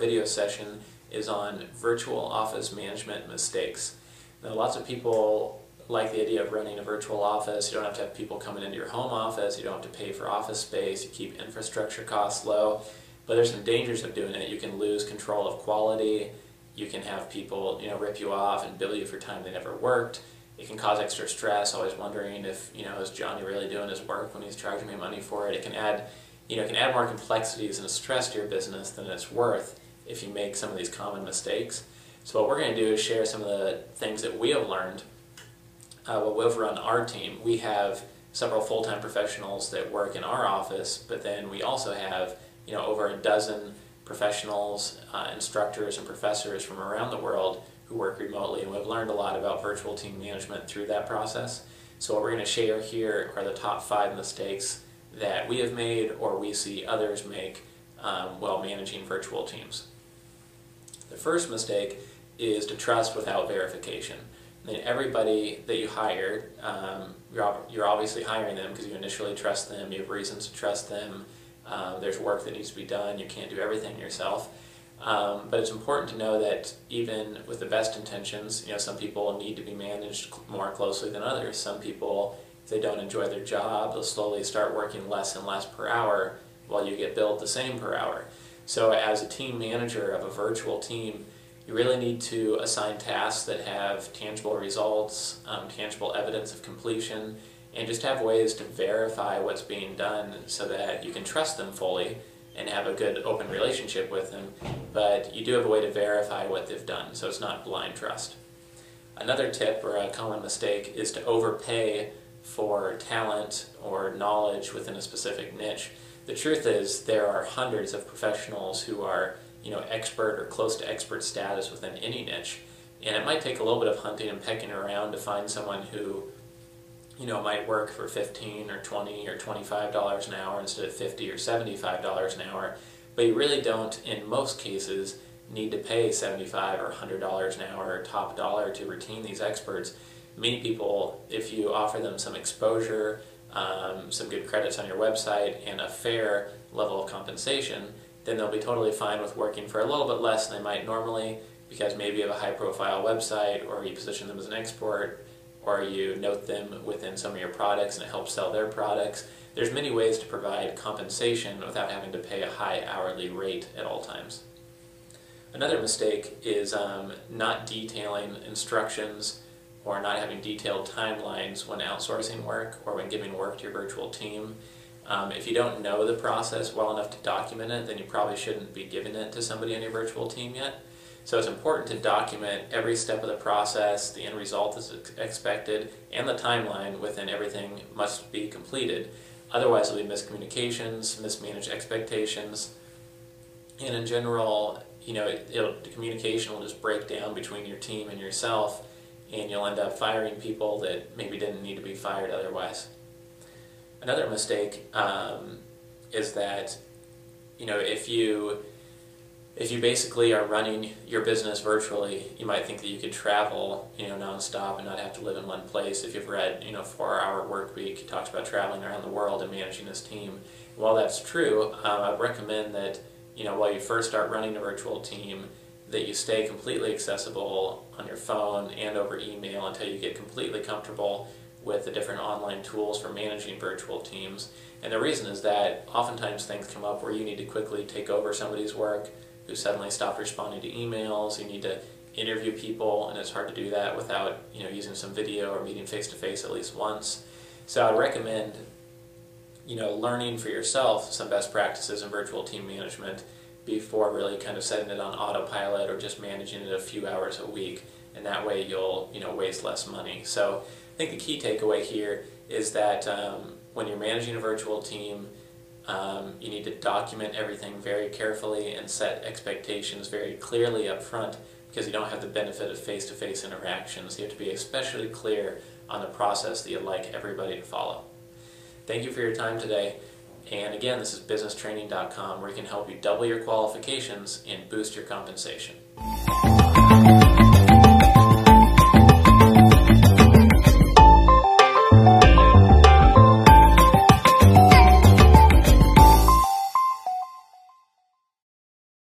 video session is on virtual office management mistakes. Now, lots of people like the idea of running a virtual office. You don't have to have people coming into your home office, you don't have to pay for office space, you keep infrastructure costs low, but there's some dangers of doing it. You can lose control of quality, you can have people rip you off and bill you for time they never worked. It can cause extra stress, always wondering if, is Johnny really doing his work when he's charging me money for it. It can add, more complexities and stress to your business than it's worth if you make some of these common mistakes. So what we're going to do is share some of the things that we have learned while we've run our team. We have several full-time professionals that work in our office, but then we also have, over a dozen professionals, instructors and professors from around the world who work remotely, and we've learned a lot about virtual team management through that process. So what we're going to share here are the top 5 mistakes that we have made or we see others make while managing virtual teams. The first mistake is to trust without verification. I mean, everybody that you hire, you're obviously hiring them because you initially trust them, you have reasons to trust them, there's work that needs to be done, you can't do everything yourself. But it's important to know that even with the best intentions, some people need to be managed more closely than others. Some people, if they don't enjoy their job, they'll slowly start working less and less per hour while you get billed the same per hour. So as a team manager of a virtual team, you really need to assign tasks that have tangible results, tangible evidence of completion, and just have ways to verify what's being done so that you can trust them fully and have a good open relationship with them, but you do have a way to verify what they've done, so it's not blind trust. Another tip or a common mistake is to overpay for talent or knowledge within a specific niche. The truth is there are hundreds of professionals who are expert or close to expert status within any niche, and it might take a little bit of hunting and pecking around to find someone who might work for $15 or $20 or $25 an hour instead of $50 or $75 an hour, but you really don't, in most cases, need to pay $75 or $100 an hour or top dollar to retain these experts. Many people, if you offer them some exposure, some good credits on your website, and a fair level of compensation, then they'll be totally fine with working for a little bit less than they might normally, because maybe you have a high-profile website, or you position them as an expert, or you note them within some of your products and it helps sell their products. There's many ways to provide compensation without having to pay a high hourly rate at all times. Another mistake is not detailing instructions or not having detailed timelines when outsourcing work or when giving work to your virtual team. If you don't know the process well enough to document it, then you probably shouldn't be giving it to somebody on your virtual team yet. So it's important to document every step of the process, the end result is expected, and the timeline within everything must be completed. Otherwise there'll be miscommunications, mismanaged expectations, and in general, the communication will just break down between your team and yourself, and you'll end up firing people that maybe didn't need to be fired otherwise. Another mistake is that, if you basically are running your business virtually, you might think that you could travel, nonstop and not have to live in one place. If you've read, 4-Hour Workweek, he talks about traveling around the world and managing his team. While that's true, I'd recommend that, while you first start running a virtual team, that you stay completely accessible on your phone and over email until you get completely comfortable with the different online tools for managing virtual teams. And the reason is that oftentimes things come up where you need to quickly take over somebody's work who suddenly stopped responding to emails. You need to interview people, and it's hard to do that without using some video or meeting face-to-face at least once. So I'd recommend learning for yourself some best practices in virtual team management before really kind of setting it on autopilot or just managing it a few hours a week, and that way you'll waste less money. So I think the key takeaway here is that when you're managing a virtual team, you need to document everything very carefully and set expectations very clearly up front, because you don't have the benefit of face-to-face interactions. You have to be especially clear on the process that you'd like everybody to follow. Thank you for your time today, and again, this is BusinessTraining.com, where we can help you double your qualifications and boost your compensation.